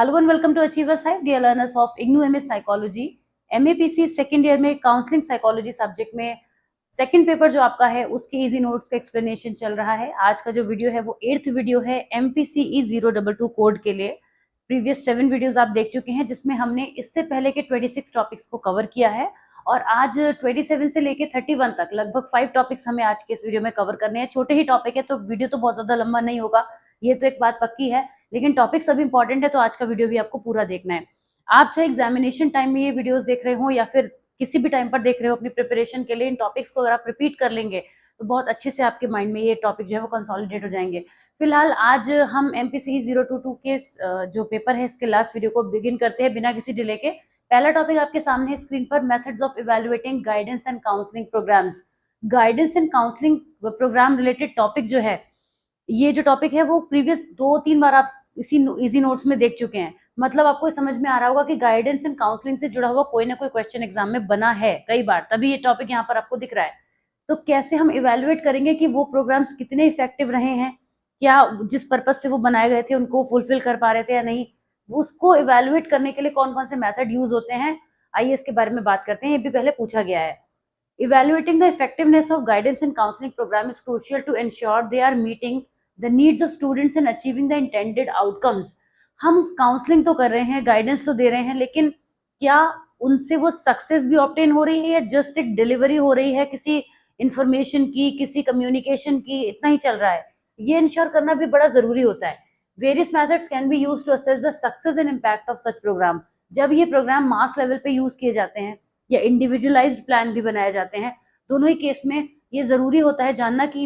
Hello and welcome to Achievers Hive, dear learners of IGNOU MS Psychology. MAPC second year में counselling psychology subject में second paper जो आपका है उसके easy notes का explanation चल रहा है। आज का जो वीडियो है वो 8th वीडियो है MPCE 022 कोड के लिए। प्रीवियस 7 वीडियोस आप देख चुके हैं जिसमें हमने इससे पहले के 26 टॉपिक्स को कवर किया है और आज 27 से लेके 31 तक लगभग 5 टॉपिक्स हमें आज के इस वीडियो में कवर करने हैं। छोटे ही टॉपिक है तो वीडियो तो बहुत ज्यादा लंबा नहीं होगा, ये तो एक बात पक्की है, लेकिन टॉपिक सब इंपॉर्टेंट है तो आज का वीडियो भी आपको पूरा देखना है। आप चाहे एग्जामिनेशन टाइम में ये वीडियोस देख रहे हो या फिर किसी भी टाइम पर देख रहे हो अपनी प्रिपरेशन के लिए, इन टॉपिक्स को अगर आप रिपीट कर लेंगे तो बहुत अच्छे से आपके माइंड में ये टॉपिक जो है वो कंसोलिडेट हो जाएंगे। फिलहाल आज हम MPCE 022 के जो पेपर है इसके लास्ट वीडियो को बिगिन करते हैं बिना किसी डिले के। पहला टॉपिक आपके सामने है स्क्रीन पर, methods of evaluating guidance and counselling programmes. Guidance and counselling programme related topic जो है, ये जो टॉपिक है वो प्रीवियस 2-3 बार आप इसी इजी नोट्स में देख चुके हैं। मतलब आपको समझ में आ रहा होगा कि गाइडेंस एंड काउंसलिंग से जुड़ा हुआ कोई ना कोई क्वेश्चन एग्जाम में बना है कई बार, तभी ये टॉपिक यहाँ पर आपको दिख रहा है। तो कैसे हम इवेल्युएट करेंगे कि वो प्रोग्राम्स कितने इफेक्टिव रहे हैं, क्या जिस पर्पज से वो बनाए गए थे उनको फुलफिल कर पा रहे थे या नहीं, उसको इवेल्युएट करने के लिए कौन कौन से मेथड यूज होते हैं, आइए इसके बारे में बात करते हैं। ये भी पहले पूछा गया है। Evaluating the effectiveness of guidance and counseling program is crucial to ensure they are meeting the needs of students and achieving the intended outcomes. हम काउंसलिंग तो कर रहे हैं, गाइडेंस तो दे रहे हैं, लेकिन क्या उनसे वो सक्सेस भी ऑब्टेन हो रही है या जस्ट एक डिलीवरी हो रही है किसी इंफॉर्मेशन की, किसी कम्युनिकेशन की, इतना ही चल रहा है, ये इंश्योर करना भी बड़ा जरूरी होता है। Various methods can be used to assess the success and impact of such programme. जब ये प्रोग्राम मास लेवल पे यूज किए जाते हैं या इंडिविजुअलाइज्ड प्लान भी बनाए जाते हैं, दोनों ही केस में ये जरूरी होता है जानना कि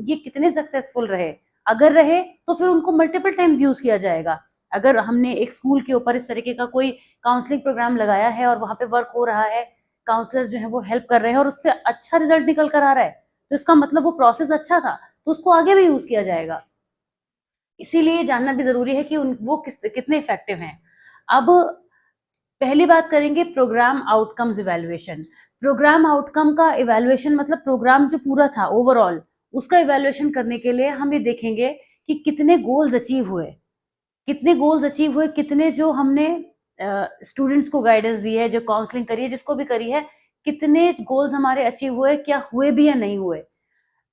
ये कितने सक्सेसफुल रहे। अगर रहे तो फिर उनको मल्टीपल टाइम्स यूज किया जाएगा। अगर हमने एक स्कूल के ऊपर इस तरीके का कोई काउंसलिंग प्रोग्राम लगाया है और वहां पे वर्क हो रहा है, काउंसलर्स जो है वो हेल्प कर रहे हैं और उससे अच्छा रिजल्ट निकल कर आ रहा है, तो इसका मतलब वो प्रोसेस अच्छा था, तो उसको आगे भी यूज किया जाएगा। इसीलिए जानना भी जरूरी है कि वो कितने इफेक्टिव हैं। अब पहली बात करेंगे programme outcomes evaluation. Programme outcome का इवैल्यूएशन मतलब प्रोग्राम जो पूरा था ओवरऑल, उसका इवैल्यूएशन करने के लिए हम ये देखेंगे कि कितने गोल्स अचीव हुए, कितने जो हमने स्टूडेंट्स को गाइडेंस दी है, जो काउंसलिंग करी है, जिसको भी करी है, कितने गोल्स हमारे अचीव हुए, क्या हुए भी या नहीं हुए।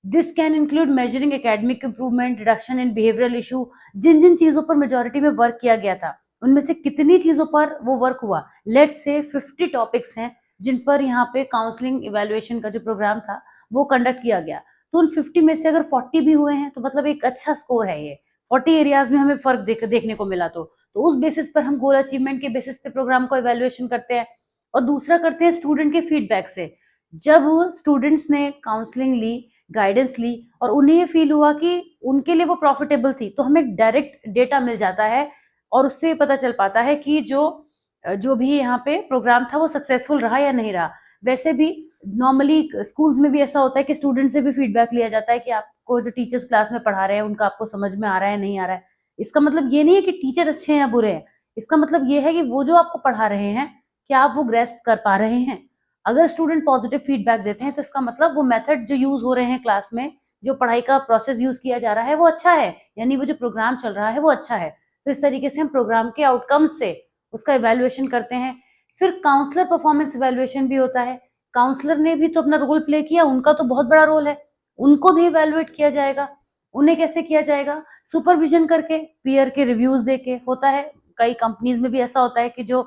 This can include measuring academic improvement, reduction in behavioural issue. जिन जिन चीजों पर मेजोरिटी में वर्क किया गया था उनमें से कितनी चीजों पर वो वर्क हुआ। लेट्स से 50 टॉपिक्स हैं जिन पर यहाँ पे काउंसलिंग इवैल्यूएशन का जो प्रोग्राम था वो कंडक्ट किया गया, तो उन 50 में से अगर 40 भी हुए हैं तो मतलब एक अच्छा स्कोर है। ये 40 एरियाज में हमें फर्क देखने को मिला, तो उस बेसिस पर हम गोल अचीवमेंट के बेसिस पे प्रोग्राम को इवैल्यूएशन करते हैं। और दूसरा करते हैं स्टूडेंट के फीडबैक से। जब स्टूडेंट्स ने काउंसलिंग ली, गाइडेंस ली और उन्हें ये फील हुआ कि उनके लिए वो प्रॉफिटेबल थी, तो हमें डायरेक्ट डेटा मिल जाता है और उससे पता चल पाता है कि जो भी यहाँ पे प्रोग्राम था वो सक्सेसफुल रहा या नहीं रहा। वैसे भी नॉर्मली स्कूल्स में भी ऐसा होता है कि स्टूडेंट से भी फीडबैक लिया जाता है कि आपको जो टीचर्स क्लास में पढ़ा रहे हैं उनका आपको समझ में आ रहा है नहीं आ रहा है। इसका मतलब ये नहीं है कि टीचर अच्छे हैं या बुरे हैं, इसका मतलब ये है कि वो जो आपको पढ़ा रहे हैं क्या आप वो ग्रेस्प कर पा रहे हैं। अगर स्टूडेंट पॉजिटिव फीडबैक देते हैं तो इसका मतलब वो मेथड जो यूज हो रहे हैं क्लास में, जो पढ़ाई का प्रोसेस यूज किया जा रहा है वो अच्छा है, यानी वो जो प्रोग्राम चल रहा है वो अच्छा है। तो इस तरीके से हम प्रोग्राम के आउटकम्स से उसका इवैल्यूएशन करते हैं। फिर काउंसलर परफॉर्मेंस इवैल्यूएशन भी होता है। काउंसलर ने भी तो अपना रोल प्ले किया, उनका तो बहुत बड़ा रोल है, उनको भी इवैल्यूएट किया जाएगा। उन्हें कैसे किया जाएगा? सुपरविजन करके, पीयर के रिव्यूज देके होता है। कई कंपनीज में भी ऐसा होता है कि जो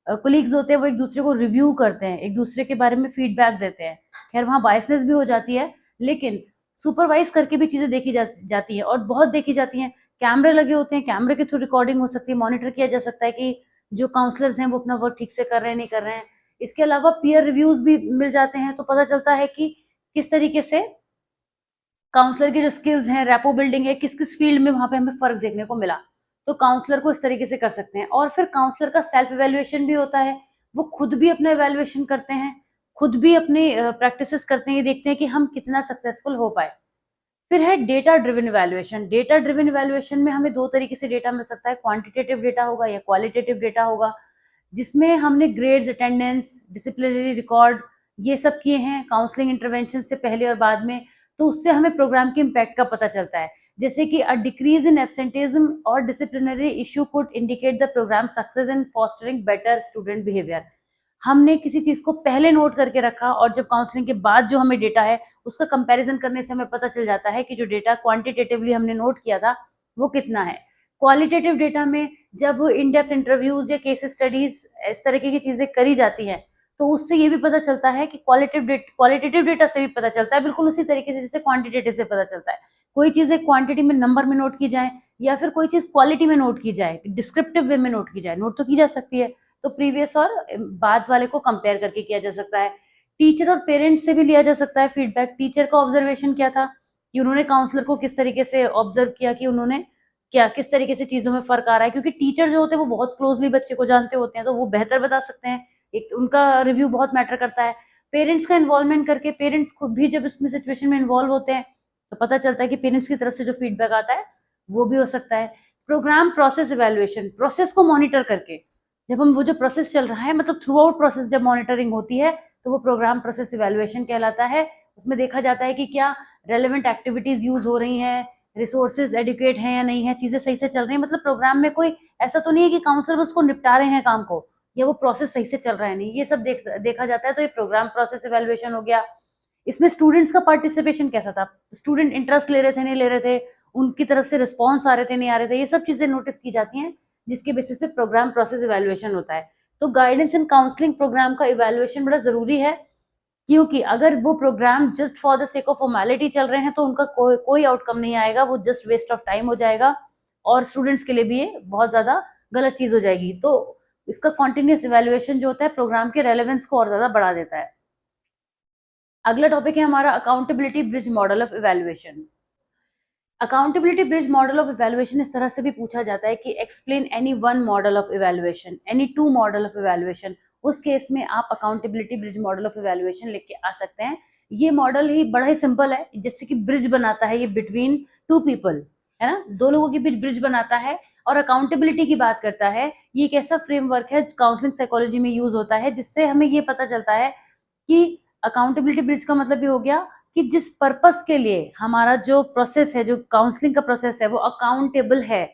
कोलीग्स होते हैं वो एक दूसरे को रिव्यू करते हैं, एक दूसरे के बारे में फीडबैक देते हैं। खैर वहां बायसनेस भी हो जाती है, लेकिन सुपरवाइज करके भी चीजें देखी जाती है और बहुत देखी जाती हैं। कैमरे लगे होते हैं, कैमरे के थ्रू रिकॉर्डिंग हो सकती है, मॉनिटर किया जा सकता है कि जो काउंसलर्स हैं वो अपना वर्क ठीक से कर रहे हैं नहीं कर रहे हैं। इसके अलावा पीयर रिव्यूज भी मिल जाते हैं, तो पता चलता है कि किस तरीके से काउंसलर की जो स्किल्स हैं, रैपो बिल्डिंग है, किस किस फील्ड में वहां पे हमें फर्क देखने को मिला। तो काउंसलर को इस तरीके से कर सकते हैं। और फिर काउंसलर का सेल्फ इवैल्यूएशन भी होता है, वो खुद भी अपना इवैल्यूएशन करते हैं, खुद भी अपनी प्रैक्टिसेस करते हैं, ये देखते हैं कि हम कितना सक्सेसफुल हो पाए। फिर है data driven evaluation. Data driven evaluation में हमें दो तरीके से डेटा मिल सकता है, क्वांटिटेटिव डेटा होगा या क्वालिटेटिव डेटा होगा, जिसमें हमने ग्रेड्स, अटेंडेंस, डिसिप्लिनरी रिकॉर्ड ये सब किए हैं काउंसलिंग इंटरवेंशन से पहले और बाद में, तो उससे हमें प्रोग्राम के इम्पैक्ट का पता चलता है। जैसे कि अ डिक्रीज इन एब्सेंटेइज्म और disciplinary issue could indicate the programme success in fostering better student behaviour. हमने किसी चीज को पहले नोट करके रखा और जब काउंसलिंग के बाद जो हमें डेटा है उसका कंपैरिजन करने से हमें पता चल जाता है कि जो डेटा क्वांटिटेटिवली हमने नोट किया था वो कितना है। क्वालिटेटिव डेटा में जब इन डेप्थ इंटरव्यूज या केस स्टडीज इस तरीके की चीजें करी जाती हैं तो उससे ये भी पता चलता है कि क्वालिटेटिव डेटा से भी पता चलता है, बिल्कुल उसी तरीके से जैसे क्वांटिटेटिव से पता चलता है। कोई चीज एक क्वांटिटी में नंबर में नोट की जाए या फिर कोई चीज क्वालिटी में नोट की जाए, डिस्क्रिप्टिव वे में नोट की जाए, नोट तो की जा सकती है। तो प्रीवियस और बाद वाले को कंपेयर करके किया जा सकता है। टीचर और पेरेंट्स से भी लिया जा सकता है फीडबैक। टीचर का ऑब्जर्वेशन क्या था कि उन्होंने काउंसलर को किस तरीके से ऑब्जर्व किया कि उन्होंने क्या किस तरीके से चीजों में फर्क आ रहा है, क्योंकि टीचर जो होते हैं वो बहुत क्लोजली बच्चे को जानते होते हैं तो वो बेहतर बता सकते हैं। एक उनका रिव्यू बहुत मैटर करता है। पेरेंट्स का इन्वॉल्वमेंट करके पेरेंट्स खुद भी जब इसमें सिचुएशन में इन्वॉल्व होते हैं तो पता चलता है कि पेरेंट्स की तरफ से जो फीडबैक आता है वो भी हो सकता है। प्रोग्राम प्रोसेस इवैल्यूएशन, प्रोसेस को मॉनिटर करके जब हम वो जो प्रोसेस चल रहा है मतलब थ्रू आउट प्रोसेस जब मॉनिटरिंग होती है तो वो प्रोग्राम प्रोसेस इवैल्यूएशन कहलाता है। उसमें देखा जाता है कि क्या रेलेवेंट एक्टिविटीज यूज हो रही हैं, रिसोर्सेज एडुकेट हैं या नहीं है, चीजें सही से चल रही हैं। मतलब प्रोग्राम में कोई ऐसा तो नहीं है कि काउंसलर उसको निपटा रहे हैं काम को या वो प्रोसेस सही से चल रहा है नहीं, ये सब देखा जाता है। तो ये प्रोग्राम प्रोसेस इवैल्यूएशन हो गया। इसमें स्टूडेंट्स का पार्टिसिपेशन कैसा था, स्टूडेंट इंटरेस्ट ले रहे थे नहीं ले रहे थे, उनकी तरफ से रिस्पॉन्स आ रहे थे नहीं आ रहे थे, ये सब चीजें नोटिस की जाती हैं जिसके बेसिस पे प्रोग्राम प्रोसेस इवैल्यूएशन होता है। तो गाइडेंस एंड काउंसलिंग प्रोग्राम का इवैल्यूएशन बड़ा जरूरी है, क्योंकि अगर वो programme just for the sake of formality चल रहे हैं तो उनका कोई आउटकम नहीं आएगा, वो जस्ट वेस्ट ऑफ टाइम हो जाएगा और स्टूडेंट्स के लिए भी ये बहुत ज्यादा गलत चीज हो जाएगी। तो इसका कॉन्टिन्यूस इवैल्यूएशन जो होता है प्रोग्राम के रेलेवेंस को और ज्यादा बढ़ा देता है। अगला टॉपिक है हमारा accountability bridge model of evaluation. Accountability bridge model of evaluation इस तरह से भी पूछा जाता है कि explain any one model of evaluation, any two model of evaluation. उस केस में आप accountability bridge model of evaluation लिख के आ सकते हैं। ये मॉडल ही बड़ा ही सिंपल है, जैसे कि ब्रिज बनाता है ये बिटवीन टू पीपल, है ना, दो लोगों के बीच ब्रिज बनाता है और अकाउंटेबिलिटी की बात करता है। ये एक ऐसा फ्रेमवर्क है काउंसलिंग साइकोलॉजी में यूज होता है जिससे हमें ये पता चलता है कि अकाउंटेबिलिटी ब्रिज का मतलब ये हो गया कि जिस पर्पस के लिए हमारा जो प्रोसेस है, जो काउंसलिंग का प्रोसेस है वो अकाउंटेबल है,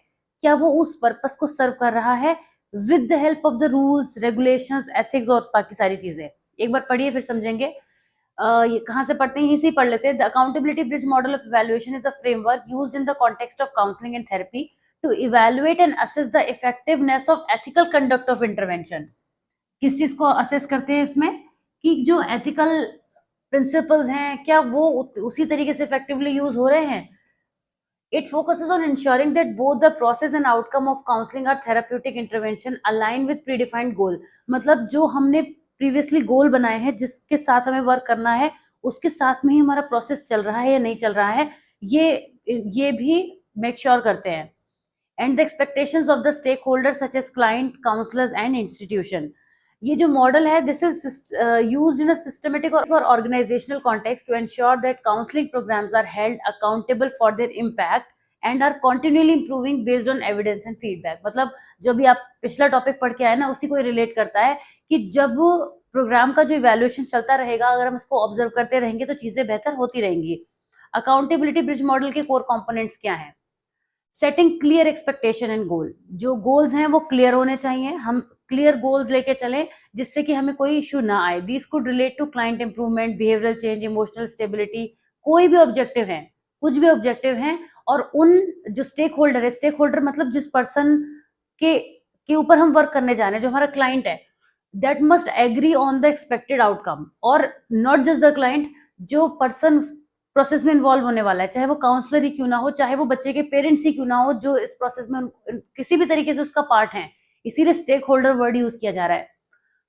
क्या वो उस पर्पस को सर्व कर रहा है with the help of the rules regulations ethics और बाकी सारी चीजें। एक बार पढ़िए फिर समझेंगे। ये कहाँ से पढ़ते हैं, इसी पढ़ लेते हैं। The accountability bridge model of evaluation is a framework used in the context of counselling and therapy to evaluate and assess the effectiveness of ethical conduct of intervention. किस चीज को असेस करते हैं इसमें कि जो एथिकल प्रिंसिपल्स हैं क्या वो उसी तरीके से इफेक्टिवली यूज हो रहे हैं। It focuses on ensuring that both the process and outcome of counseling or therapeutic intervention align with predefined goal। मतलब जो हमने प्रीवियसली गोल बनाए हैं जिसके साथ हमें वर्क करना है उसके साथ में ही हमारा प्रोसेस चल रहा है या नहीं चल रहा है, ये भी मेक श्योर करते हैं। And the expectations of the stakeholder such as client, counsellors and institution. ये जो मॉडल है this is used in a systematic और organisational context to ensure that counselling programmes are held accountable for their impact and are continuously improving based on evidence and feedback. मतलब जो भी आप पिछला topic पढ़ के आए ना उसी को रिलेट करता है कि जब प्रोग्राम का जो इवैल्यूएशन चलता रहेगा अगर हम इसको ऑब्जर्व करते रहेंगे तो चीजें बेहतर होती रहेंगी। अकाउंटेबिलिटी ब्रिज मॉडल के कोर कंपोनेंट्स क्या हैं? सेटिंग क्लियर एक्सपेक्टेशन एंड गोल, जो गोल्स हैं वो क्लियर होने चाहिए, हम क्लियर गोल्स लेके चलें जिससे कि हमें कोई इशू ना आए। This could relate to client improvement, behavioural change, emotional stability, कोई भी ऑब्जेक्टिव है, कुछ भी ऑब्जेक्टिव हैं। और उन जो स्टेक होल्डर है, स्टेक होल्डर मतलब जिस पर्सन के ऊपर हम वर्क करने जा रहे हैं, जो हमारा क्लाइंट है, that must agree on the expected outcome. और नॉट जस्ट द क्लाइंट, जो पर्सन प्रोसेस में इन्वॉल्व होने वाला है, चाहे वो काउंसलर ही क्यों ना हो, चाहे वो बच्चे के पेरेंट्स ही क्यों ना हो, जो इस प्रोसेस में किसी भी तरीके से उसका पार्ट है, इसीलिए स्टेक होल्डर वर्ड यूज किया जा रहा है,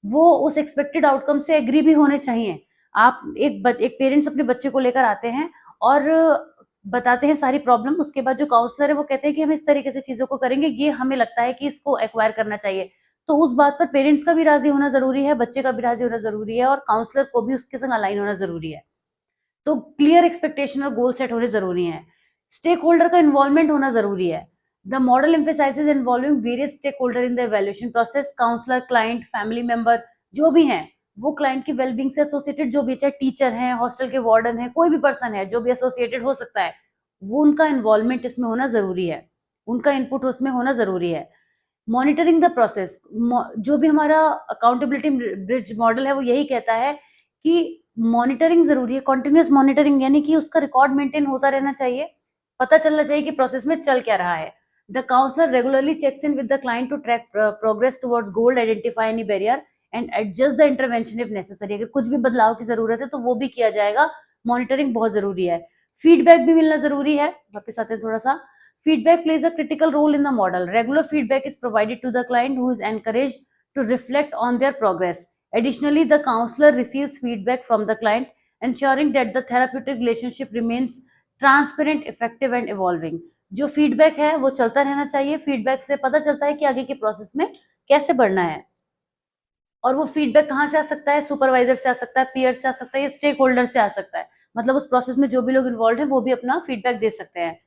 वो उस एक्सपेक्टेड आउटकम से एग्री भी होने चाहिए। आप एक पेरेंट्स अपने बच्चे को लेकर आते हैं और बताते हैं सारी प्रॉब्लम, उसके बाद जो काउंसलर है वो कहते हैं कि हम इस तरीके से चीजों को करेंगे, ये हमें लगता है कि इसको एक्वायर करना चाहिए। तो उस बात पर पेरेंट्स का भी राजी होना जरूरी है, बच्चे का भी राजी होना जरूरी है और काउंसलर को भी उसके संग अलाइन होना जरूरी है। तो क्लियर एक्सपेक्टेशन और गोल सेट होने जरूरी है। स्टेक होल्डर का इन्वॉल्वमेंट होना जरूरी है। The model emphasises involving various stakeholder in the evaluation process, counsellor, client, family member, जो भी हैं वो क्लाइंट की वेलबींग से एसोसिएटेड, जो भी, चाहे टीचर हैं, हॉस्टल के वार्डन हैं, कोई भी पर्सन है जो भी एसोसिएटेड हो सकता है, वो उनका इन्वॉल्वमेंट इसमें होना ज़रूरी है, उनका इनपुट उसमें होना ज़रूरी है। मॉनिटरिंग द प्रोसेस, जो भी हमारा अकाउंटेबिलिटी ब्रिज मॉडल है वो यही कहता है कि मॉनिटरिंग ज़रूरी है, कंटिन्यूअस मॉनिटरिंग, यानी कि उसका रिकॉर्ड मेंटेन होता रहना चाहिए, पता चलना चाहिए कि प्रोसेस में चल क्या रहा है। The counsellor regularly checks in with the client to track progress towards goal, identify any barrier and adjust the intervention if necessary. अगर कुछ भी बदलाव की जरूरत है तो वो भी किया जाएगा। मॉनिटरिंग बहुत जरूरी है। फीडबैक भी मिलना जरूरी है। वापस आते हैं थोड़ा सा। Feedback plays a critical role in the model. Regular feedback is provided to the client who is encouraged to reflect on their progress. Additionally, the counselor receives feedback from the client, ensuring that the therapeutic relationship remains transparent, effective and evolving. जो feedback है वो चलता रहना चाहिए। Feedback से पता चलता है कि आगे के प्रोसेस में कैसे बढ़ना है। और वो फीडबैक कहाँ से आ सकता है? सुपरवाइजर से आ सकता है, पीयर से आ सकता है, या स्टेक होल्डर से आ सकता है। मतलब उस प्रोसेस में जो भी लोग इन्वॉल्व हैं वो भी अपना फीडबैक दे सकते हैं।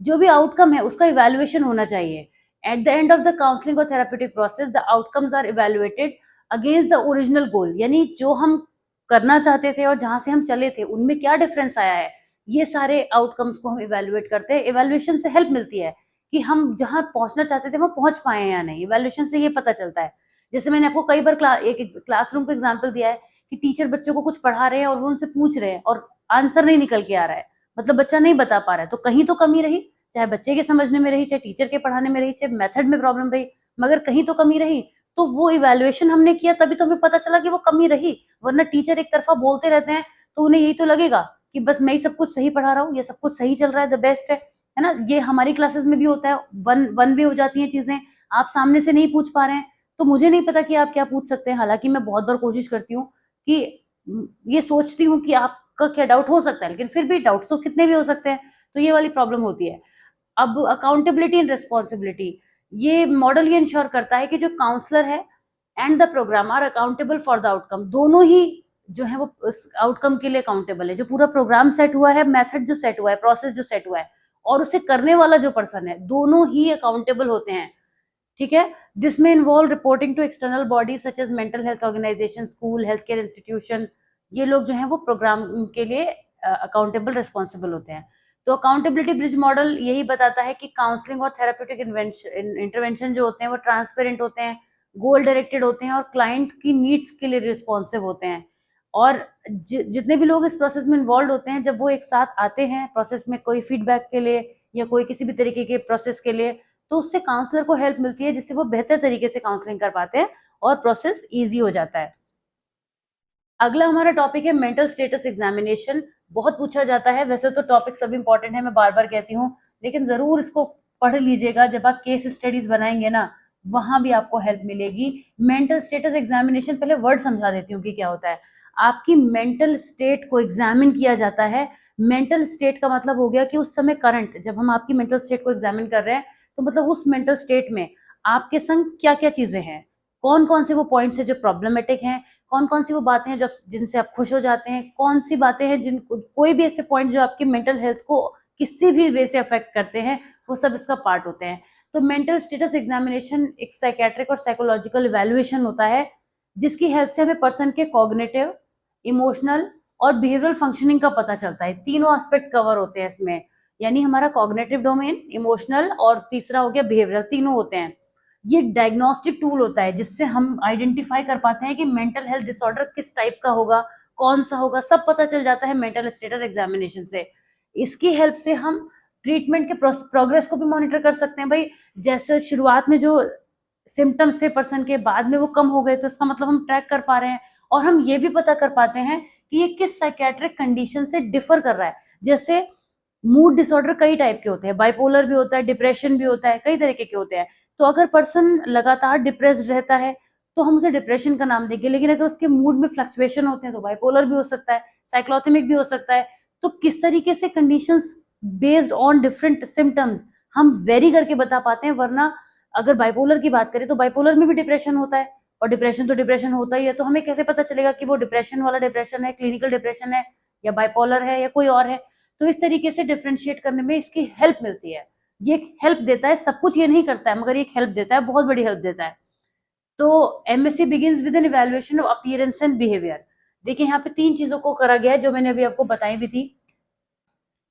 जो भी आउटकम है उसका इवेल्युएशन होना चाहिए। At the end of the counselling और therapeutic process the outcomes are evaluated against the original goal, यानी जो हम करना चाहते थे और जहां से हम चले थे उनमें क्या डिफरेंस आया है, ये सारे आउटकम्स को हम इवेल्युएट करते हैं। इवेल्युएशन से हेल्प मिलती है कि हम जहां पहुंचना चाहते थे वो पहुंच पाए या नहीं। इवेल्युएशन से ये पता चलता है। जैसे मैंने आपको कई बार एक क्लासरूम का एग्जाम्पल दिया है कि टीचर बच्चों को कुछ पढ़ा रहे हैं और वो उनसे पूछ रहे हैं और आंसर नहीं निकल के आ रहा है, मतलब बच्चा नहीं बता पा रहा है, तो कहीं तो कमी रही, चाहे बच्चे के समझने में रही, चाहे टीचर के पढ़ाने में रही, चाहे मेथड में प्रॉब्लम रही, मगर कहीं तो कमी रही। तो वो इवेल्युएशन हमने किया तभी तो हमें पता चला कि वो कमी रही। वरना टीचर एक तरफा बोलते रहते हैं तो उन्हें यही तो लगेगा कि बस मैं ही सब कुछ सही पढ़ा रहा हूँ, ये सब कुछ सही चल रहा है, द बेस्ट है ना। ये हमारी क्लासेस में भी होता है, वन वे हो जाती है चीजें। आप सामने से नहीं पूछ पा रहे हैं तो मुझे नहीं पता कि आप क्या पूछ सकते हैं। हालांकि मैं बहुत बार कोशिश करती हूँ कि ये सोचती हूँ कि आपका क्या डाउट हो सकता है, लेकिन फिर भी डाउट्स तो कितने भी हो सकते हैं, तो ये वाली प्रॉब्लम होती है। अब अकाउंटेबिलिटी एंड रिस्पॉन्सिबिलिटी, ये मॉडल ये इंश्योर करता है कि जो काउंसलर है and the programme are accountable for the outcome. दोनों ही जो है वो उस आउटकम के लिए अकाउंटेबल है। जो पूरा प्रोग्राम सेट हुआ है, मेथड जो सेट हुआ है, प्रोसेस जो सेट हुआ है, और उसे करने वाला जो पर्सन है, दोनों ही अकाउंटेबल होते हैं। ठीक है। दिस में involve reporting to external bodies such as mental health organisation, school, health care institution. ये लोग जो है वो प्रोग्राम के लिए अकाउंटेबल रिस्पॉन्सिबल होते हैं। तो अकाउंटेबिलिटी ब्रिज मॉडल यही बताता है कि काउंसलिंग और थेराप्यूटिक इंटरवेंशन जो होते हैं वो ट्रांसपेरेंट होते हैं, गोल डायरेक्टेड होते हैं और क्लाइंट की नीड्स के लिए रिस्पॉन्सिव होते हैं। और जितने भी लोग इस प्रोसेस में इन्वॉल्व होते हैं, जब वो एक साथ आते हैं प्रोसेस में, कोई फीडबैक के लिए या कोई किसी भी तरीके के प्रोसेस के लिए, तो उससे काउंसलर को हेल्प मिलती है, जिससे वो बेहतर तरीके से काउंसलिंग कर पाते हैं और प्रोसेस इजी हो जाता है। अगला हमारा टॉपिक है मेंटल स्टेटस एग्जामिनेशन। बहुत पूछा जाता है। वैसे तो टॉपिक सब इंपॉर्टेंट है, मैं बार बार कहती हूँ, लेकिन जरूर इसको पढ़ लीजिएगा। जब आप केस स्टडीज बनाएंगे ना, वहां भी आपको हेल्प मिलेगी। मेंटल स्टेटस एग्जामिनेशन, पहले वर्ड समझा देती हूँ कि क्या होता है। आपकी मेंटल स्टेट को एग्जामिन किया जाता है। मेंटल स्टेट का मतलब हो गया कि उस समय करंट, जब हम आपकी मेंटल स्टेट को एग्जामिन कर रहे हैं, तो मतलब उस मेंटल स्टेट में आपके संग क्या क्या चीजें हैं, कौन कौन से वो पॉइंट्स है जो प्रॉब्लमेटिक हैं, कौन कौन सी वो बातें हैं जब जिनसे आप खुश हो जाते हैं, कौन सी बातें हैं जिन कोई भी ऐसे पॉइंट जो आपकी मेंटल हेल्थ को किसी भी वे से अफेक्ट करते हैं, वो सब इसका पार्ट होते हैं। तो मेंटल स्टेटस एग्जामिनेशन एक साइकेट्रिक और साइकोलॉजिकल इवैल्यूएशन होता है, जिसकी हेल्प से हमें पर्सन के कॉग्निटिव, इमोशनल और बिहेवियरल फंक्शनिंग का पता चलता है। तीनों एस्पेक्ट कवर होते हैं इसमें, यानी हमारा कॉग्निटिव डोमेन, इमोशनल और तीसरा हो गया बिहेवियरल, तीनों होते हैं। ये एक डायग्नोस्टिक टूल होता है जिससे हम आइडेंटिफाई कर पाते हैं कि मेंटल हेल्थ डिसऑर्डर किस टाइप का होगा, कौन सा होगा, सब पता चल जाता है मेंटल स्टेटस एग्जामिनेशन से। इसकी हेल्प से हम ट्रीटमेंट के प्रोग्रेस को भी मॉनिटर कर सकते हैं। भाई जैसे शुरुआत में जो सिम्टम्स थे पर्सन के, बाद में वो कम हो गए, तो इसका मतलब हम ट्रैक कर पा रहे हैं। और हम ये भी पता कर पाते हैं कि ये किस साइकेट्रिक कंडीशन से डिफर कर रहा है। जैसे मूड डिसऑर्डर कई टाइप के होते हैं, बाइपोलर भी होता है, डिप्रेशन भी होता है, कई तरीके के होते हैं। तो अगर पर्सन लगातार डिप्रेस्ड रहता है तो हम उसे डिप्रेशन का नाम देंगे, लेकिन अगर उसके मूड में फ्लक्चुएशन होते हैं तो बाइपोलर भी हो सकता है, साइक्लोथिमिक भी हो सकता है। तो किस तरीके से conditions based on different symptoms हम वेरी करके बता पाते हैं। वरना अगर बाइपोलर की बात करें तो बाइपोलर में भी डिप्रेशन होता है, और डिप्रेशन तो डिप्रेशन होता ही है, तो हमें कैसे पता चलेगा कि वो डिप्रेशन वाला डिप्रेशन है, क्लिनिकल डिप्रेशन है, या बाइपोलर है, या कोई और है। तो इस तरीके से डिफ्रेंशिएट करने में इसकी हेल्प मिलती है। ये हेल्प देता है, सब कुछ ये नहीं करता है, मगर ये हेल्प देता है, बहुत बड़ी हेल्प देता है। तो MSC begins with an evaluation of appearance and behaviour. देखिए यहाँ पे तीन चीजों को करा गया है जो मैंने अभी आपको बताई भी थी।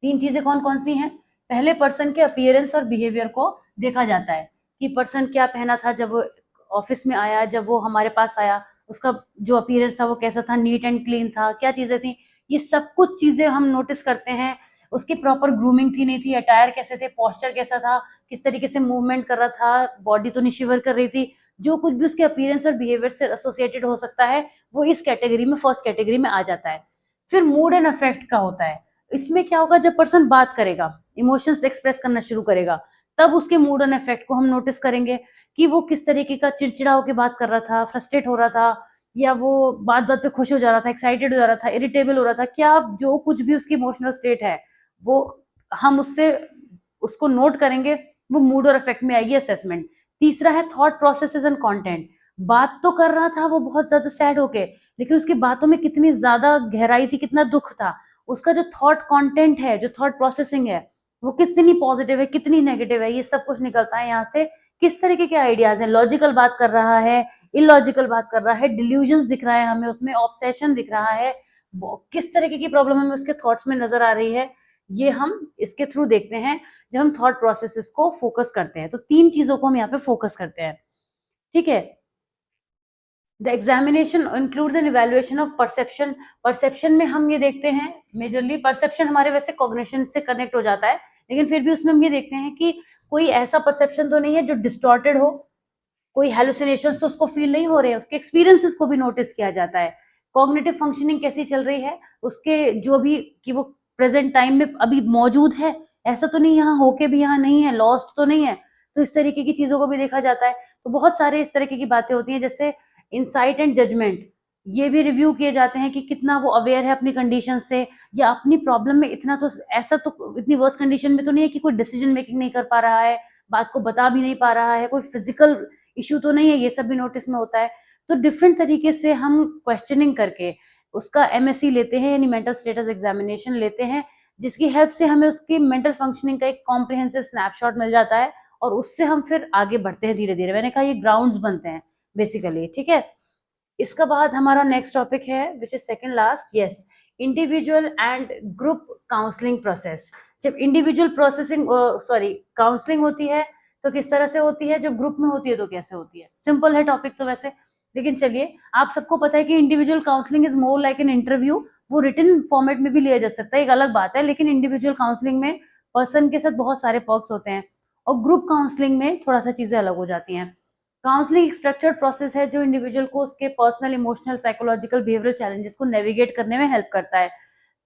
तीन चीजें कौन कौन सी हैं? पहले पर्सन के अपीयरेंस और बिहेवियर को देखा जाता है कि पर्सन क्या पहना था जब वो ऑफिस में आया, जब वो हमारे पास आया, उसका जो अपीयरेंस था वो कैसा था, नीट एंड क्लीन था, क्या चीजें थी, ये सब कुछ चीजें हम नोटिस करते हैं। उसकी प्रॉपर ग्रूमिंग थी नहीं थी, अटायर कैसे थे, पोस्चर कैसा था, किस तरीके से मूवमेंट कर रहा था, बॉडी तो नहीं शिवर कर रही थी, जो कुछ भी उसके अपीयरेंस और बिहेवियर से एसोसिएटेड हो सकता है वो इस कैटेगरी में, फर्स्ट कैटेगरी में आ जाता है। फिर मूड एंड अफेक्ट का होता है। इसमें क्या होगा, जब पर्सन बात करेगा, इमोशंस एक्सप्रेस करना शुरू करेगा, तब उसके मूड एंड इफेक्ट को हम नोटिस करेंगे कि वो किस तरीके का चिड़चिड़ा होकर बात कर रहा था, फ्रस्ट्रेट हो रहा था, या वो बात बात पे खुश हो जा रहा था, एक्साइटेड हो जा रहा था, इरिटेबल हो रहा था, क्या जो कुछ भी उसकी इमोशनल स्टेट है वो हम उसको नोट करेंगे, वो मूड और इफेक्ट में आएगी असेसमेंट। तीसरा है थॉट प्रोसेसेस एंड कंटेंट। बात तो कर रहा था वो बहुत ज्यादा सैड होके, लेकिन उसकी बातों में कितनी ज्यादा गहराई थी, कितना दुख था, उसका जो थॉट कंटेंट है, जो थॉट प्रोसेसिंग है, वो कितनी पॉजिटिव है, कितनी नेगेटिव है, ये सब कुछ निकलता है यहाँ से। किस तरीके के आइडियाज हैं, लॉजिकल बात कर रहा है, इलॉजिकल बात कर रहा है, डिल्यूजन्स दिख रहा है हमें उसमें, ऑब्सेशन दिख रहा है, किस तरीके की प्रॉब्लम हमें उसके थॉट्स में नजर आ रही है, ये हम इसके थ्रू देखते हैं जब हम थॉट प्रोसेसेस को फोकस करते हैं। तो तीन चीजों को हम यहाँ पे फोकस करते हैं, ठीक है। The examination includes an evaluation of perception. Perception में हम ये देखते हैं, मेजरली परसेप्शन हमारे वैसे कॉग्निशन से कनेक्ट हो जाता है, लेकिन फिर भी उसमें हम ये देखते हैं कि कोई ऐसा परसेप्शन तो नहीं है जो डिस्टॉर्टेड हो, कोई हेलुसिनेशंस तो उसको फील नहीं हो रहे हैं, उसके एक्सपीरियंसेस को भी नोटिस किया जाता है। कॉग्निटिव फंक्शनिंग कैसी चल रही है उसके, जो भी कि वो प्रेजेंट टाइम में अभी मौजूद है, ऐसा तो नहीं यहाँ होके भी यहाँ नहीं है, लॉस्ट तो नहीं है, तो इस तरीके की चीजों को भी देखा जाता है। तो बहुत सारे इस तरीके की बातें होती हैं, जैसे इंसाइट एंड जजमेंट, ये भी रिव्यू किए जाते हैं कि कितना वो अवेयर है अपनी कंडीशन से, या अपनी प्रॉब्लम में इतना तो, ऐसा तो इतनी वर्स्ट कंडीशन में तो नहीं है कि कोई डिसीजन मेकिंग नहीं कर पा रहा है, बात को बता भी नहीं पा रहा है, कोई फिजिकल इशू तो नहीं है, ये सब भी नोटिस में होता है। तो डिफरेंट तरीके से हम क्वेश्चनिंग करके उसका एमएससी लेते हैं, यानी मेंटल स्टेटस एग्जामिनेशन लेते हैं, जिसकी हेल्प से हमें उसकी मेंटल फंक्शनिंग का एक कॉम्प्रिहेंसिव स्नैपशॉट मिल जाता है, और उससे हम फिर आगे बढ़ते हैं धीरे धीरे। मैंने कहा ये ग्राउंड्स बनते हैं बेसिकली, ठीक है। इसका बाद हमारा नेक्स्ट टॉपिक है which is second last, yes, individual and group counselling process. जब इंडिविजुअल प्रोसेसिंग काउंसलिंग होती है तो किस तरह से होती है, जब ग्रुप में होती है तो कैसे होती है। सिंपल है टॉपिक तो वैसे, लेकिन चलिए, आप सबको पता है कि individual counselling is more like an interview, वो रिटन फॉर्मेट में भी लिया जा सकता है, एक अलग बात है, लेकिन इंडिविजुअल काउंसलिंग में पर्सन के साथ बहुत सारे पर्क्स होते हैं, और ग्रुप काउंसलिंग में थोड़ा सा चीजें अलग हो जाती हैं। काउंसलिंग एक स्ट्रक्चर्ड प्रोसेस है जो इंडिविजुअल को उसके personal, emotional, psychological, behavioural challenges को नेविगेट करने में हेल्प करता है।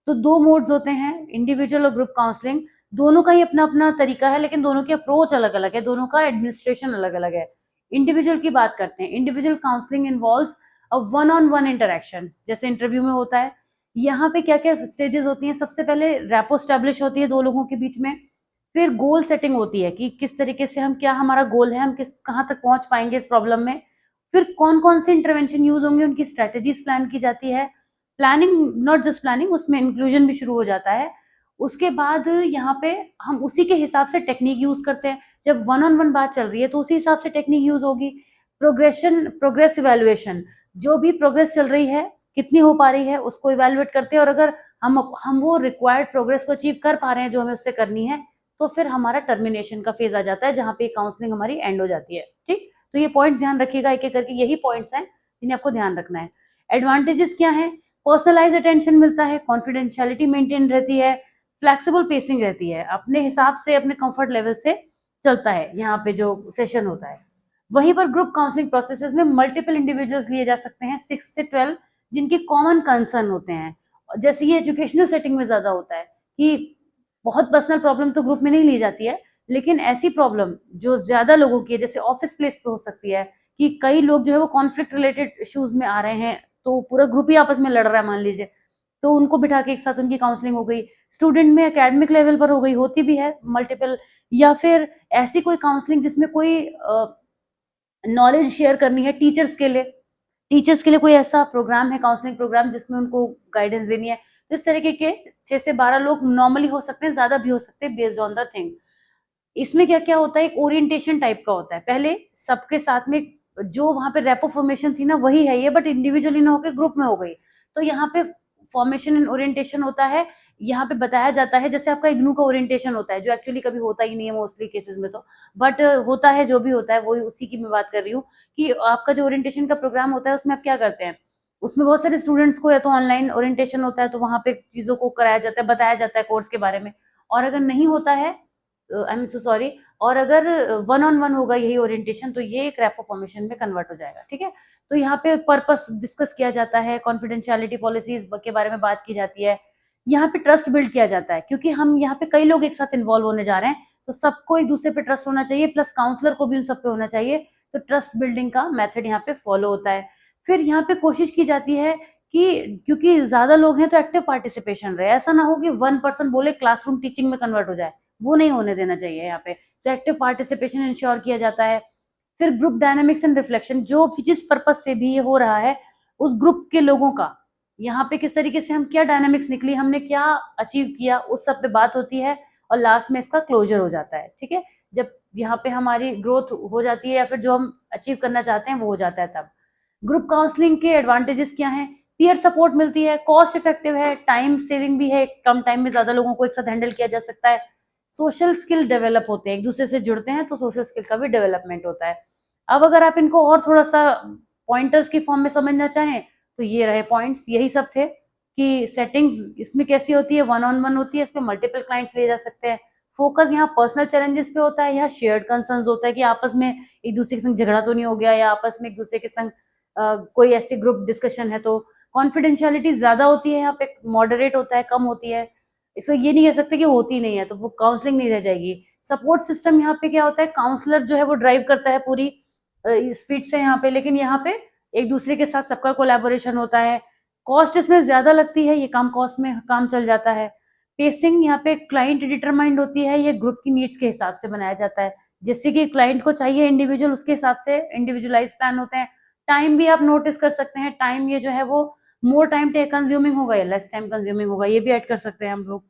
तो दो मोड्स होते हैं, इंडिविजुअल और ग्रुप काउंसलिंग, दोनों का ही अपना अपना तरीका है, लेकिन दोनों की अप्रोच अलग अलग है, दोनों का एडमिनिस्ट्रेशन अलग अलग है। इंडिविजुअल की बात करते हैं। Individual counselling involves a one on one interaction, जैसे इंटरव्यू में होता है। यहाँ पे क्या क्या स्टेजेस होती हैं, सबसे पहले रैपो स्टैब्लिश होती है दो लोगों के बीच में, फिर गोल सेटिंग होती है कि किस तरीके से हम, क्या हमारा गोल है, हम किस कहाँ तक पहुंच पाएंगे इस प्रॉब्लम में, फिर कौन कौन से इंटरवेंशन यूज होंगे, उनकी स्ट्रेटेजीज प्लान की जाती है। प्लानिंग, नॉट जस्ट प्लानिंग, उसमें इंक्लूजन भी शुरू हो जाता है। उसके बाद यहाँ पे हम उसी के हिसाब से टेक्निक यूज करते हैं, जब वन ऑन वन बात चल रही है तो उसी हिसाब से टेक्निक यूज होगी। प्रोग्रेस इवेल्युएशन, जो भी प्रोग्रेस चल रही है, कितनी हो पा रही है, उसको इवेल्युएट करते हैं, और अगर हम वो रिक्वायर्ड प्रोग्रेस को अचीव कर पा रहे हैं जो हमें उससे करनी है, तो फिर हमारा टर्मिनेशन का फेज आ जाता है, जहां पे काउंसलिंग हमारी एंड हो जाती है, ठीक। तो ये पॉइंट्स ध्यान रखिएगा एक एक करके, यही पॉइंट्स हैं जिन्हें आपको ध्यान रखना है। एडवांटेजेस क्या है, पर्सनलाइज अटेंशन मिलता है, कॉन्फिडेंशियलिटी मेंटेन रहती है, फ्लेक्सिबल पेसिंग रहती है, अपने हिसाब से, अपने कंफर्ट लेवल से चलता है यहाँ पे जो सेशन होता है। वहीं पर ग्रुप काउंसलिंग प्रोसेसेस में मल्टीपल इंडिविजुअल्स लिए जा सकते हैं, 6 से 12, जिनके कॉमन कंसर्न होते हैं। जैसे ये एजुकेशनल सेटिंग में ज्यादा होता है कि बहुत पर्सनल प्रॉब्लम तो ग्रुप में नहीं ली जाती है, लेकिन ऐसी प्रॉब्लम जो ज्यादा लोगों की है, जैसे ऑफिस प्लेस पे हो सकती है कि कई लोग जो है वो कॉन्फ्लिक्ट रिलेटेड इश्यूज में आ रहे हैं, तो पूरा ग्रुप ही आपस में लड़ रहा है मान लीजिए, तो उनको बिठा के एक साथ उनकी काउंसलिंग हो गई। स्टूडेंट में एकेडमिक लेवल पर हो गई, होती भी है मल्टीपल, या फिर ऐसी कोई काउंसलिंग जिसमें कोई नॉलेज शेयर करनी है टीचर्स के लिए कोई ऐसा प्रोग्राम है, काउंसलिंग प्रोग्राम, जिसमें उनको गाइडेंस देनी है। तो इस तरीके के 6 से 12 लोग नॉर्मली हो सकते हैं, ज्यादा भी हो सकते हैं, बेस्ड ऑन द थिंग। इसमें क्या क्या होता है, एक ओरिएंटेशन टाइप का होता है, पहले सबके साथ में जो वहां पे रेपो फॉर्मेशन थी ना वही है ये, बट इंडिविजुअली ना होकर ग्रुप में हो गई, तो यहाँ पे फॉर्मेशन एंड ओरिएंटेशन होता है, यहाँ पे बताया जाता है जैसे आपका इग्नू का ओरिएंटेशन होता है, जो एक्चुअली कभी होता ही नहीं है मोस्टली केसेस में तो, बट होता है, जो भी होता है वही उसी की मैं बात कर रही हूँ कि आपका जो ओरिएंटेशन का प्रोग्राम होता है उसमें आप क्या करते हैं, उसमें बहुत सारे स्टूडेंट्स को या तो ऑनलाइन ओरिएंटेशन होता है तो वहाँ पे चीज़ों को कराया जाता है, बताया जाता है कोर्स के बारे में, और अगर नहीं होता है, आई एम सो सॉरी, और अगर वन ऑन वन होगा यही ओरिएंटेशन तो ये एक रैपो फॉर्मेशन में कन्वर्ट हो जाएगा, ठीक है। तो यहाँ पे पर्पस डिस्कस किया जाता है, कॉन्फिडेंशियलिटी पॉलिसीज के बारे में बात की जाती है, यहाँ पे ट्रस्ट बिल्ड किया जाता है क्योंकि हम यहाँ पे कई लोग एक साथ इन्वॉल्व होने जा रहे हैं, तो सबको एक दूसरे पे ट्रस्ट होना चाहिए, प्लस काउंसलर को भी उन सब पे होना चाहिए, तो ट्रस्ट बिल्डिंग का मेथड यहाँ पे फॉलो होता है। फिर यहाँ पे कोशिश की जाती है कि क्योंकि ज्यादा लोग हैं तो एक्टिव पार्टिसिपेशन रहे, ऐसा ना हो कि वन पर्सन बोले क्लासरूम टीचिंग में कन्वर्ट हो जाए, वो नहीं होने देना चाहिए यहाँ पे, तो एक्टिव पार्टिसिपेशन इंश्योर किया जाता है। फिर ग्रुप डायनामिक्स एंड रिफ्लेक्शन, जो भी जिस पर्पज से भी ये हो रहा है उस ग्रुप के लोगों का यहाँ पे किस तरीके से हम क्या डायनामिक्स निकली, हमने क्या अचीव किया, उस सब पे बात होती है और लास्ट में इसका क्लोजर हो जाता है, ठीक है। जब यहाँ पे हमारी ग्रोथ हो जाती है या फिर जो हम अचीव करना चाहते हैं वो हो जाता है तब। ग्रुप काउंसलिंग के एडवांटेजेस क्या हैं, पीयर सपोर्ट मिलती है, कॉस्ट इफेक्टिव है, टाइम सेविंग भी है, कम टाइम में ज्यादा लोगों को एक साथ हैंडल किया जा सकता है, सोशल स्किल डेवलप होते हैं, एक दूसरे से जुड़ते हैं तो सोशल स्किल का भी डेवलपमेंट होता है। अब अगर आप इनको और थोड़ा सा पॉइंटर्स की फॉर्म में समझना चाहें तो ये रहे पॉइंट्स, यही सब थे कि सेटिंग्स इसमें कैसी होती है, वन ऑन वन होती है, इसमें मल्टीपल क्लाइंट्स लिए जा सकते हैं, फोकस यहाँ पर्सनल चैलेंजेस पे होता है, यहाँ शेयर्ड कंसर्न्स होता है कि आपस में एक दूसरे के संग झगड़ा तो नहीं हो गया या आपस में एक दूसरे के संग कोई ऐसी ग्रुप डिस्कशन है, तो कॉन्फिडेंशियलिटी ज्यादा होती है यहाँ पे, मॉडरेट होता है, कम होती है, इसको ये नहीं कह सकते कि होती नहीं है तो वो काउंसलिंग नहीं रह जाएगी। सपोर्ट सिस्टम यहाँ पे क्या होता है, काउंसलर जो है वो ड्राइव करता है पूरी स्पीड से यहाँ पे, लेकिन यहाँ पे एक दूसरे के साथ सबका कोलैबोरेशन होता है, कॉस्ट इसमें ज्यादा लगती है, ये कम कॉस्ट में काम चल जाता है। पेसिंग यहाँ पे क्लाइंट डिटरमाइंड होती है, ये ग्रुप की नीड्स के हिसाब से बनाया जाता है, जैसे कि क्लाइंट को चाहिए इंडिविजुअल, उसके हिसाब से इंडिविजुअलाइज प्लान होते हैं। टाइम भी आप नोटिस कर सकते हैं, टाइम ये जो है वो मोर टाइम टेक कंज्यूमिंग होगा या लेस टाइम कंज्यूमिंग होगा, ये भी ऐड कर सकते हैं हम लोग।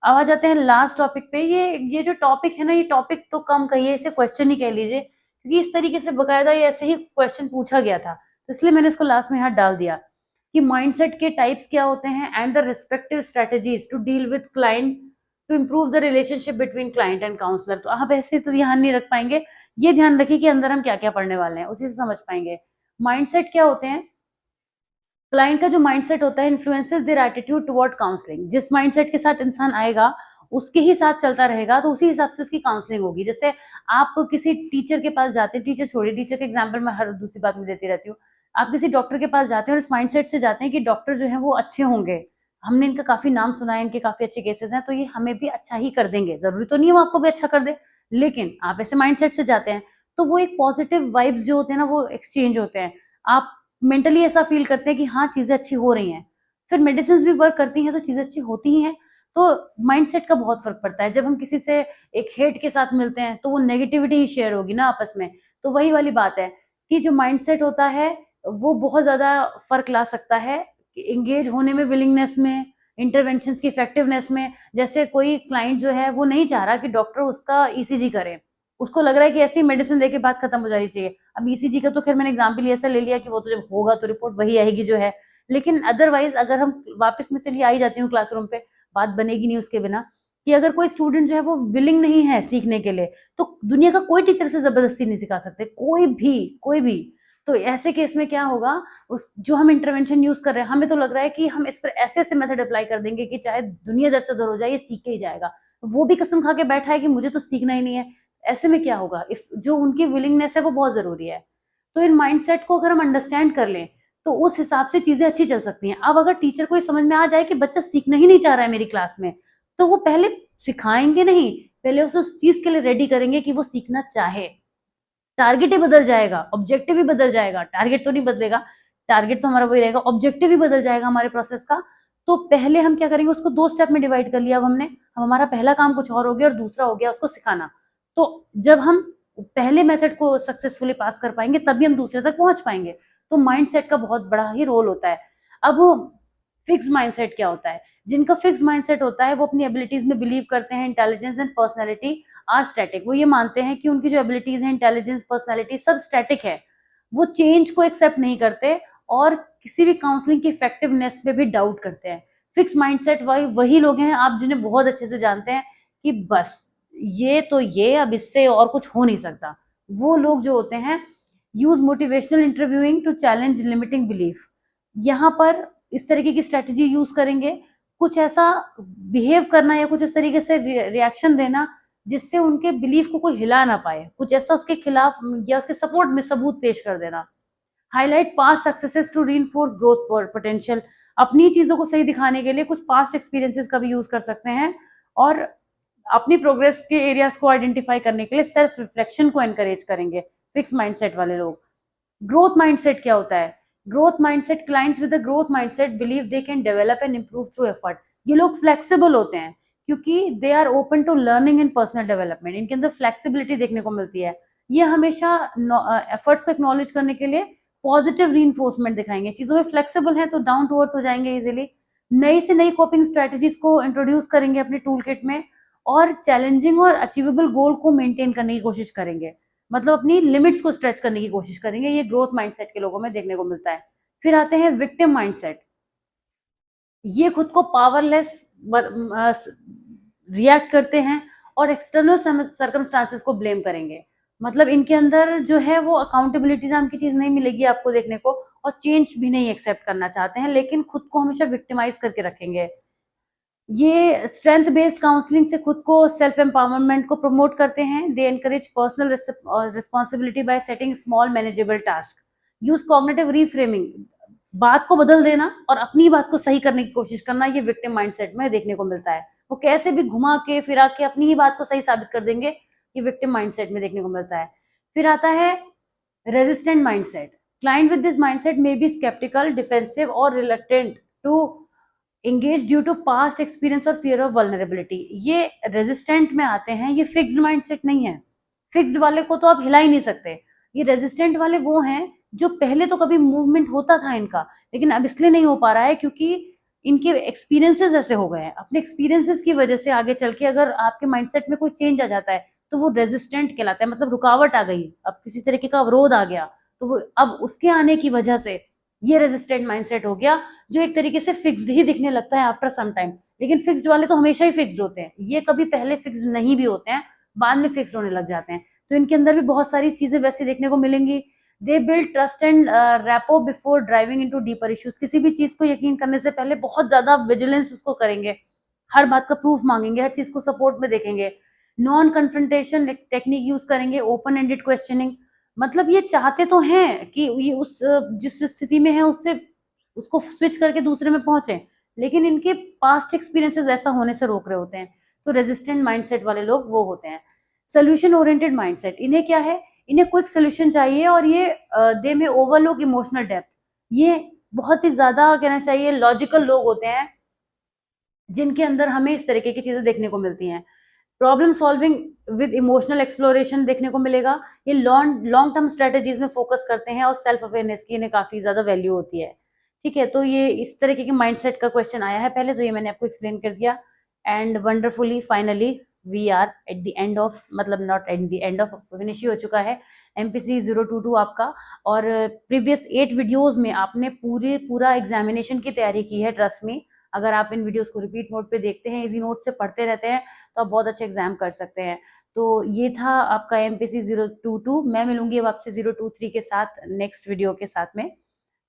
अब आ जाते हैं लास्ट टॉपिक पे, ये जो टॉपिक है ना, ये टॉपिक तो कम कहिए, इसे क्वेश्चन ही कह लीजिए क्योंकि इस तरीके से बकायदा ये ऐसे ही क्वेश्चन पूछा गया था, तो इसलिए मैंने इसको लास्ट में यहाँ डाल दिया कि माइंडसेट के टाइप्स क्या होते हैं and the respective strategies to deal with client to improve the relationship between client and counsellor. तो आप ऐसे तो ध्यान नहीं रख पाएंगे, ये ध्यान रखिए कि अंदर हम क्या क्या पढ़ने वाले हैं उसी से समझ पाएंगे। माइंडसेट क्या होते हैं, क्लाइंट का जो माइंडसेट होता है influences their attitude toward counselling, जिस माइंडसेट के साथ इंसान आएगा उसके ही साथ चलता रहेगा तो उसी हिसाब से उसकी काउंसलिंग होगी। जैसे आप किसी टीचर के पास जाते हैं, टीचर छोड़िए, टीचर के एग्जाम्पल मैं हर दूसरी बात में देती रहती हूँ, आप किसी डॉक्टर के पास जाते हैं और इस माइंडसेट से जाते हैं कि डॉक्टर जो है वो अच्छे होंगे, हमने इनका काफी नाम सुना है, इनके काफी अच्छे केसेस हैं तो ये हमें भी अच्छा ही कर देंगे, जरूरी तो नहीं है वो आपको भी अच्छा कर दे, लेकिन आप ऐसे माइंडसेट से जाते हैं तो वो एक पॉजिटिव वाइब्स जो होते हैं ना वो एक्सचेंज होते हैं, आप मेंटली ऐसा फील करते हैं कि हाँ चीजें अच्छी हो रही हैं, फिर मेडिसिन भी वर्क करती हैं तो चीजें अच्छी होती ही हैं। तो माइंडसेट का बहुत फर्क पड़ता है, जब हम किसी से एक हेट के साथ मिलते हैं तो वो नेगेटिविटी ही शेयर होगी ना आपस में, तो वही वाली बात है कि जो माइंडसेट होता है वो बहुत ज्यादा फर्क ला सकता है एंगेज होने में, विलिंगनेस में, इंटरवेंशन की इफेक्टिवनेस में। जैसे कोई क्लाइंट जो है वो नहीं चाह रहा कि डॉक्टर उसका ईसीजी करे, उसको लग रहा है कि ऐसी मेडिसिन देके बात खत्म हो जानी चाहिए। अब ईसीजी का तो खैर मैंने एग्जाम्पल ऐसा ले लिया कि वो तो जब होगा तो रिपोर्ट वही आएगी जो है, लेकिन अदरवाइज अगर हम वापस में चलिए आई जाती हूँ क्लासरूम पे, बात बनेगी नहीं उसके बिना, कि अगर कोई स्टूडेंट जो है वो विलिंग नहीं है सीखने के लिए तो दुनिया का कोई टीचर से जबरदस्ती नहीं सिखा सकते, कोई भी। तो ऐसे केस में क्या होगा, उस जो हम इंटरवेंशन यूज कर रहे हैं हमें तो लग रहा है कि हम इस पर ऐसे ऐसे मेथड अप्लाई कर देंगे कि चाहे दुनिया दर से दर हो जाए ये सीख के ही जाएगा, वो भी कसम खा के बैठा है कि मुझे तो सीखना ही नहीं है। ऐसे में क्या होगा, इफ जो उनकी विलिंगनेस है वो बहुत जरूरी है। तो इन माइंडसेट को अगर हम अंडरस्टैंड कर लें तो उस हिसाब से चीजें अच्छी चल सकती हैं। अब अगर टीचर को समझ में आ जाए कि बच्चा सीखना ही नहीं चाह रहा है मेरी क्लास में, तो वो पहले सिखाएंगे नहीं, पहले उस चीज के लिए रेडी करेंगे कि वो सीखना चाहे, टारगेट ही बदल जाएगा, ऑब्जेक्टिव ही बदल जाएगा, टारगेट तो नहीं बदलेगा, टारगेट तो हमारा वही रहेगा, ऑब्जेक्टिव ही बदल जाएगा हमारे प्रोसेस का। तो पहले हम क्या करेंगे, उसको 2 स्टेप में डिवाइड कर लिया अब हमने, अब हमारा पहला काम कुछ और हो गया और दूसरा हो गया उसको सिखाना। तो जब हम पहले मेथड को सक्सेसफुली पास कर पाएंगे तभी हम दूसरे तक पहुंच पाएंगे। तो माइंडसेट का बहुत बड़ा ही रोल होता है। अब फिक्स माइंडसेट क्या होता है, जिनका फिक्स माइंडसेट होता है वो अपनी एबिलिटीज में बिलीव करते हैं, intelligence and personality are static, वो ये मानते हैं कि उनकी जो एबिलिटीज है, इंटेलिजेंस, पर्सनैलिटी सब स्टैटिक है, वो चेंज को एक्सेप्ट नहीं करते और किसी भी काउंसलिंग की इफेक्टिवनेस पे भी डाउट करते हैं। फिक्स माइंडसेट वही लोग हैं आप जिन्हें बहुत अच्छे से जानते हैं कि बस ये अब इससे और कुछ हो नहीं सकता। वो लोग जो होते हैं use motivational interviewing to challenge limiting belief. यहाँ पर इस तरीके की स्ट्रेटेजी यूज करेंगे, कुछ ऐसा बिहेव करना या कुछ इस तरीके से रिएक्शन देना जिससे उनके बिलीफ को कोई हिला ना पाए, कुछ ऐसा उसके खिलाफ या उसके सपोर्ट में सबूत पेश कर देना। Highlight past successes to reinforce growth potential. अपनी चीजों को सही दिखाने के लिए कुछ पास्ट एक्सपीरियंसेस का भी यूज कर सकते हैं और अपनी प्रोग्रेस के एरियाज को आइडेंटिफाई करने के लिए सेल्फ रिफ्लेक्शन को एनकरेज करेंगे फिक्स माइंडसेट वाले लोग। ग्रोथ माइंडसेट क्या होता है? Growth mindset, clients with a growth mindset believe they can develop and improve through effort. ये लोग फ्लेक्सिबल होते हैं क्योंकि they are open to learning and personal development. इनके अंदर फ्लेक्सिबिलिटी देखने को मिलती है। ये हमेशा एफर्ट्स को एक्नॉलेज करने के लिए पॉजिटिव रीइंफोर्समेंट दिखाएंगे। चीजों में फ्लेक्सिबल है तो डाउन टू अर्थ हो जाएंगे इजीली। नई से नई कोपिंग स्ट्रेटेजीज को इंट्रोड्यूस करेंगे अपने टूल किट में और चैलेंजिंग और अचीवेबल गोल को मेंटेन करने की कोशिश करेंगे, मतलब अपनी लिमिट्स को स्ट्रेच करने की कोशिश करेंगे। ये ग्रोथ माइंडसेट के लोगों में देखने को मिलता है। फिर आते हैं विक्टिम माइंडसेट। ये खुद को पावरलेस रिएक्ट करते हैं और एक्सटर्नल सर्कमस्टांसेस को ब्लेम करेंगे। मतलब इनके अंदर जो है वो अकाउंटेबिलिटी नाम की चीज नहीं मिलेगी आपको देखने को, और चेंज भी नहीं एक्सेप्ट करना चाहते हैं, लेकिन खुद को हमेशा विक्टिमाइज करके रखेंगे। ये स्ट्रेंथ बेस्ड काउंसलिंग से खुद को सेल्फ एम्पावरमेंट को प्रमोट करते हैं। They encourage personal responsibility bye setting small manageable task. Use cognitive reframing, बात को बदल देना और अपनी बात को सही करने की कोशिश करना, ये विक्टिम माइंडसेट में देखने को मिलता है। वो कैसे भी घुमा के फिरा के अपनी ही बात को सही साबित कर देंगे, ये विक्टिम माइंडसेट में देखने को मिलता है। फिर आता है resistant mindset. Client with this mindset may be sceptical, defensive और reluctant to engaged due to past experience और फियर ऑफ वल्नरेबिलिटी। ये रेजिस्टेंट में आते हैं, ये फिक्स्ड माइंडसेट नहीं है। फिक्स्ड वाले को तो आप हिला ही नहीं सकते। ये रेजिस्टेंट वाले वो हैं जो पहले तो कभी मूवमेंट होता था इनका, लेकिन अब इसलिए नहीं हो पा रहा है क्योंकि इनके एक्सपीरियंसेस ऐसे हो गए हैं। अपने एक्सपीरियंसेस की वजह से आगे चल के अगर आपके माइंडसेट में कोई चेंज आ जाता है तो वो रेजिस्टेंट कहलाता है। मतलब रुकावट आ गई, अब किसी तरीके का अवरोध आ गया तो वो अब उसके आने की वजह से ये रेजिस्टेंट माइंडसेट हो गया, जो एक तरीके से फिक्स्ड ही दिखने लगता है आफ्टर सम टाइम। लेकिन फिक्स्ड वाले तो हमेशा ही फिक्स्ड होते हैं, ये कभी पहले फिक्स्ड नहीं भी होते हैं, बाद में फिक्स्ड होने लग जाते हैं। तो इनके अंदर भी बहुत सारी चीजें वैसी देखने को मिलेंगी। They build trust and rapport before driving into deeper issues. किसी भी चीज को यकीन करने से पहले बहुत ज्यादा विजिलेंस उसको करेंगे, हर बात का प्रूफ मांगेंगे, हर चीज को सपोर्ट में देखेंगे। नॉन कन्फ्रंटेशन टेक्निक यूज करेंगे, ओपन एंडेड क्वेश्चनिंग। मतलब ये चाहते तो हैं कि ये उस जिस स्थिति में है उससे उसको स्विच करके दूसरे में पहुंचे, लेकिन इनके पास्ट एक्सपीरियंसेस ऐसा होने से रोक रहे होते हैं। तो रेजिस्टेंट माइंडसेट वाले लोग वो होते हैं। सोल्यूशन ओरिएंटेड माइंडसेट, इन्हें क्या है, इन्हें क्विक सोल्यूशन चाहिए और ये दे में ओवरलुक इमोशनल डेप्थ। ये बहुत ही ज्यादा कहना चाहिए लॉजिकल लोग होते हैं जिनके अंदर हमें इस तरीके की चीजें देखने को मिलती हैं। Problem solving with emotional exploration देखने को मिलेगा। ये लॉन्ग टर्म स्ट्रेटेजीज में फोकस करते हैं और सेल्फ अवेयरनेस की इन्हें काफी ज्यादा वैल्यू होती है। ठीक है, तो ये इस तरीके के माइंडसेट का क्वेश्चन आया है पहले, तो ये मैंने आपको एक्सप्लेन कर दिया। And wonderfully finally we are at the end of, मतलब not at the end of, finish ही हो चुका है MPC 022 आपका। और प्रीवियस 8 वीडियोज में आपने पूरा एग्जामिनेशन की तैयारी की है, ट्रस्ट मी। अगर आप इन वीडियोस को रिपीट मोड पे देखते हैं, इजी नोट से पढ़ते रहते हैं, तो आप बहुत अच्छे एग्जाम कर सकते हैं। तो ये था आपका MPC 022। मैं मिलूंगी अब आपसे 023 के साथ नेक्स्ट वीडियो के साथ में।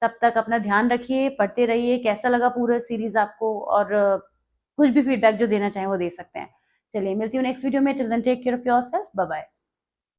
तब तक अपना ध्यान रखिए, पढ़ते रहिए। कैसा लगा पूरा सीरीज आपको, और कुछ भी फीडबैक जो देना चाहें वो दे सकते हैं। चलिए मिलती हूँ नेक्स्ट वीडियो में। Till then take care of yourself, bye bye.